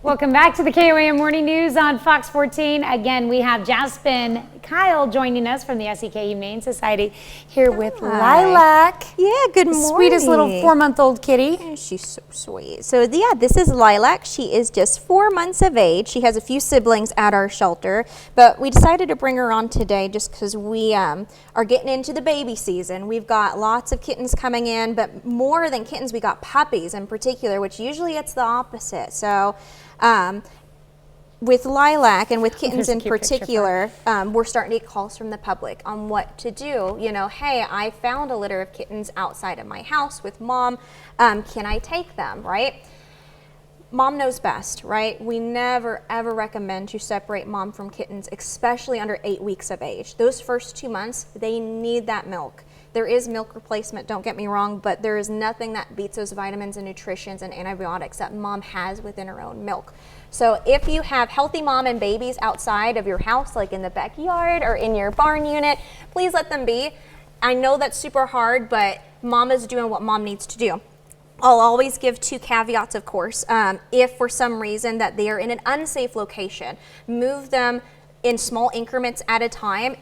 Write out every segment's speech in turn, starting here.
Welcome back to the KOAM Morning News on Fox 14. Again, we have Jasmine Kyle joining us from the SEK Humane Society here with Lilac. Yeah, good morning. Sweetest little 4-month-old kitty. Oh, she's so sweet. So yeah, this is Lilac. She is just 4 months of age. She has a few siblings at our shelter, but we decided to bring her on today just because we are getting into the baby season. We've got lots of kittens coming in, but more than kittens, we got puppies in particular, which usually it's the opposite. So with Lilac and with kittens in particular, we're starting to get calls from the public on what to do. You know, hey, I found a litter of kittens outside of my house with mom. Can I take them, right? Mom knows best, right? We never ever recommend to separate mom from kittens, especially under 8 weeks of age. Those first 2 months, they need that milk. There is milk replacement, don't get me wrong, but there is nothing that beats those vitamins and nutritions and antibiotics that mom has within her own milk. So if you have healthy mom and babies outside of your house, like in the backyard or in your barn unit, please let them be. I know that's super hard, but mom is doing what mom needs to do. I'll always give 2 caveats, of course. If for some reason that they are in an unsafe location, move them in small increments at a time,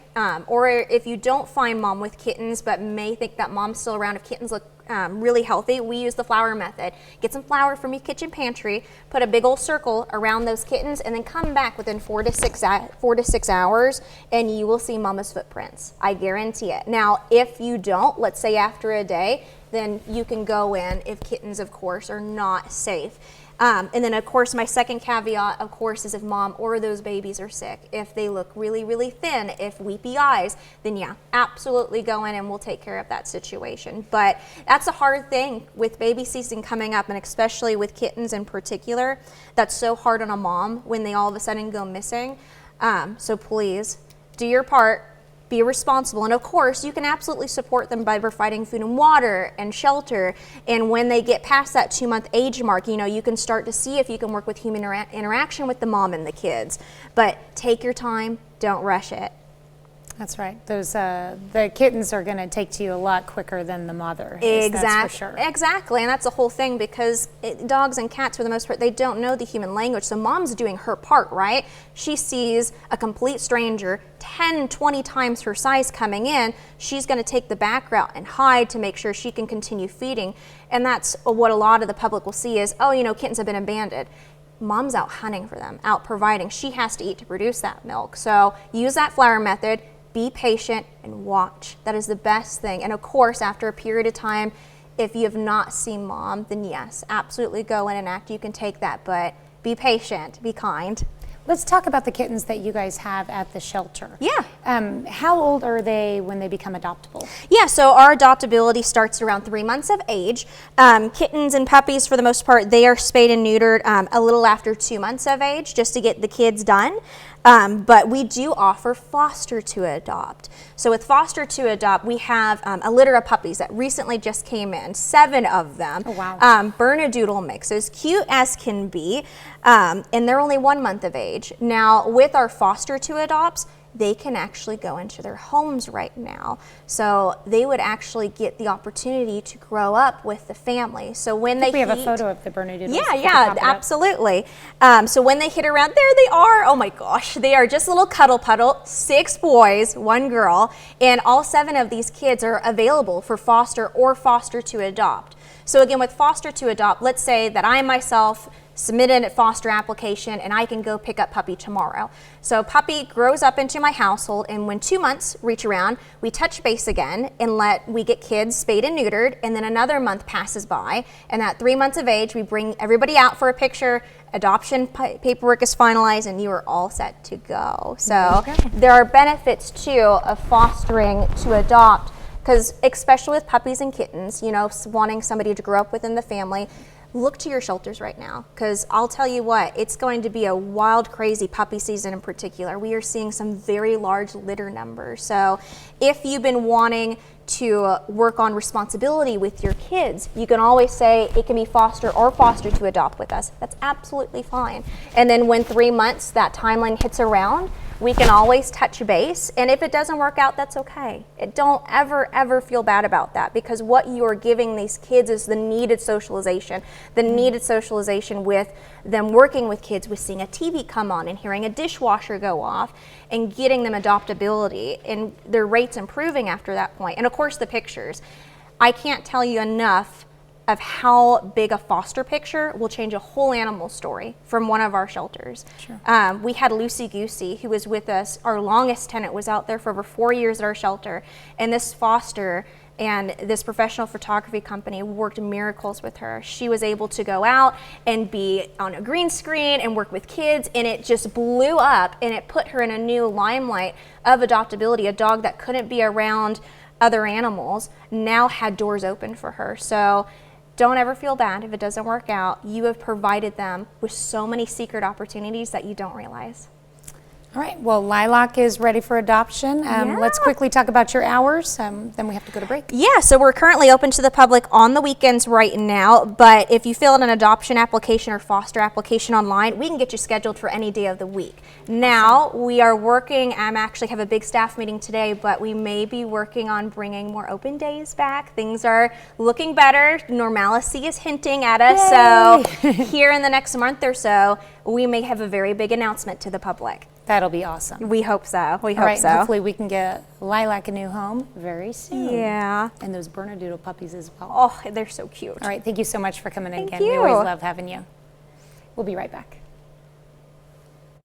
or if you don't find mom with kittens but may think that mom's still around, if kittens look really healthy, we use the flour method. Get some flour from your kitchen pantry, put a big old circle around those kittens, and then come back within 4 to 6 hours, and you will see mama's footprints. I guarantee it. Now, if you don't, let's say after a day, then you can go in if kittens, of course, are not safe. And then, of course, my second caveat, of course, is if mom or those babies are sick. If they look really, really thin, if weepy eyes, then yeah, absolutely go in and we'll take care of that situation. But that's a hard thing with baby season coming up, and especially with kittens in particular. That's so hard on a mom when they all of a sudden go missing. So please do your part. Be responsible, and of course you can absolutely support them by providing food and water and shelter, and when they get past that 2-month age mark, you know, you can start to see if you can work with human interaction with the mom and the kids. But take your time, don't rush it. That's right. Those the kittens are going to take to you a lot quicker than the mother. Exactly. That's for sure. Exactly, and that's the whole thing, because dogs and cats, for the most part, they don't know the human language. So mom's doing her part, right? She sees a complete stranger 10, 20 times her size coming in. She's going to take the back route and hide to make sure she can continue feeding. And that's what a lot of the public will see is, oh, you know, kittens have been abandoned. Mom's out hunting for them, out providing. She has to eat to produce that milk. So use that flour method. Be patient and watch. That is the best thing. And of course, after a period of time, if you have not seen mom, then yes, absolutely go in and act. You can take that, but be patient, be kind. Let's talk about the kittens that you guys have at the shelter. Yeah. How old are they when they become adoptable? Yeah, so our adoptability starts around 3 months of age. Kittens and puppies, for the most part, they are spayed and neutered a little after 2 months of age, just to get the kids done. But we do offer foster to adopt. So with foster to adopt, we have a litter of puppies that recently just came in, 7 of them. Oh, wow. Bernedoodle mixes, cute as can be, and they're only 1 month of age. Now, with our foster to adopts, they can actually go into their homes right now. So they would actually get the opportunity to grow up with the family. So when they we have a photo of the Bernedoodles. Yeah, absolutely. So when they hit around, there they are. Oh my gosh, they are just a little cuddle puddle, 6 boys, 1 girl, and all 7 of these kids are available for foster or foster to adopt. So again, with foster to adopt, let's say that I myself submitted a foster application and I can go pick up puppy tomorrow. So puppy grows up into my household, and when 2 months reach around, we touch base again and we get kids spayed and neutered, and then another month passes by, and at 3 months of age, we bring everybody out for a picture, adoption paperwork is finalized, and you are all set to go. So there are benefits too of fostering to adopt, because especially with puppies and kittens, you know, wanting somebody to grow up within the family, look to your shelters right now, because I'll tell you what, it's going to be a wild, crazy puppy season in particular. We are seeing some very large litter numbers. So if you've been wanting to work on responsibility with your kids, you can always say it can be foster or foster to adopt with us. That's absolutely fine. And then when 3 months, that timeline hits around, we can always touch base. And if it doesn't work out, that's okay. Don't ever feel bad about that, because what you are giving these kids is the needed socialization, with them working with kids, with seeing a TV come on and hearing a dishwasher go off and getting them adoptability, and their rates improving after that point. And of course the pictures. I can't tell you enough of how big a foster picture will change a whole animal story from one of our shelters. Sure. We had Lucy Goosey, who was with us. Our longest tenant was out there for over 4 years at our shelter, and this foster and this professional photography company worked miracles with her. She was able to go out and be on a green screen and work with kids, and it just blew up, and it put her in a new limelight of adoptability. A dog that couldn't be around other animals now had doors open for her. So don't ever feel bad if it doesn't work out. You have provided them with so many secret opportunities that you don't realize. All right, well, Lilac is ready for adoption. Let's quickly talk about your hours, then we have to go to break. Yeah, so we're currently open to the public on the weekends right now, but if you fill out an adoption application or foster application online, we can get you scheduled for any day of the week. Now, we are working, actually have a big staff meeting today, but we may be working on bringing more open days back. Things are looking better. Normalcy is hinting at us. Yay. So here in the next month or so, we may have a very big announcement to the public. That'll be awesome. We hope so. We hope All right, so. hopefully we can get Lilac a new home very soon. Yeah. And those Bernedoodle puppies as well. Oh, they're so cute. All right, thank you so much for coming in again. you. We always love having you. We'll be right back.